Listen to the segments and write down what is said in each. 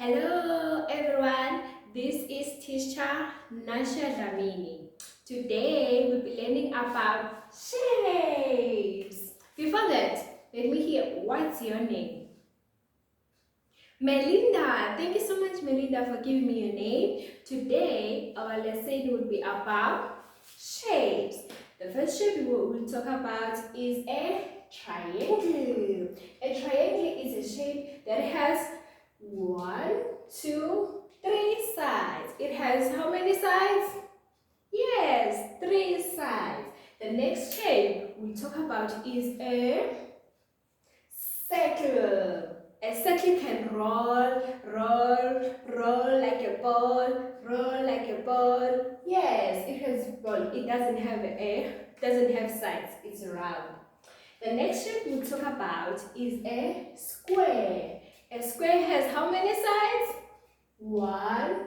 Hello everyone, this is teacher Nasha Dlamini. Today we'll be learning about shapes. Before that, let me hear what's your name? Melinda. Thank you so much, Melinda, for giving me your name. Today our lesson will be about shapes. The first shape we will talk about is a triangle. A triangle is a shape that has 1, 2, 3 sides. It has how many sides? Yes, 3 sides. The next shape we talk about is a circle. A circle can roll, roll like a ball, roll like a ball. Yes, it has ball. It doesn't have sides. It's round. The next shape we'll talk about is a square. A square has how many sides? 1,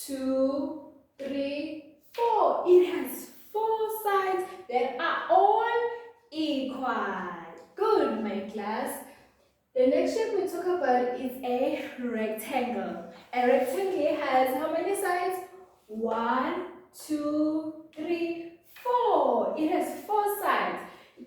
2, 3, 4. It has 4 sides that are all equal. Good, my class. The next shape we talk about is a rectangle. A rectangle has how many sides? 1, 2, 3, 4. It has 4 sides,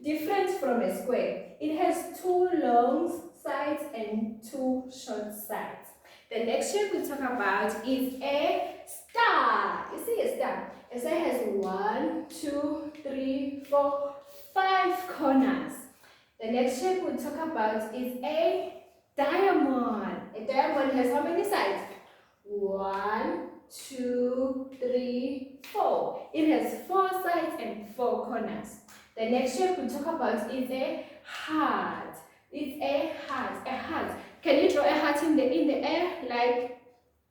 different from a square. It has 2 long sides and 2 short sides. The next shape we talk about is a star. You see a star? A star has 1, 2, 3, 4, 5 corners. The next shape we'll talk about is a diamond. A diamond has how many sides? 1, 2, 3, 4. It has 4 sides and 4 corners. The next shape we'll talk about is a heart. It's a heart. A heart. Can you draw a heart in the air? Like,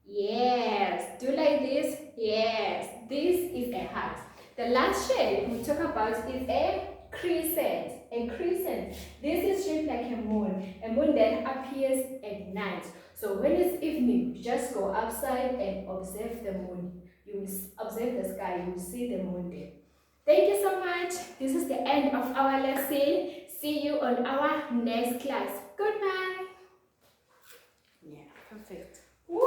yes. Do like this? Yes. This is a heart. The last shape we'll talk about is a crescent. A crescent. This is shaped like a moon that appears at night. So when it's evening, you just go outside and observe the moon. You will observe the sky, you will see the moon there. Thank you so much. This is the end of our lesson. See you on our next class. Goodbye. Yeah, perfect. Woo.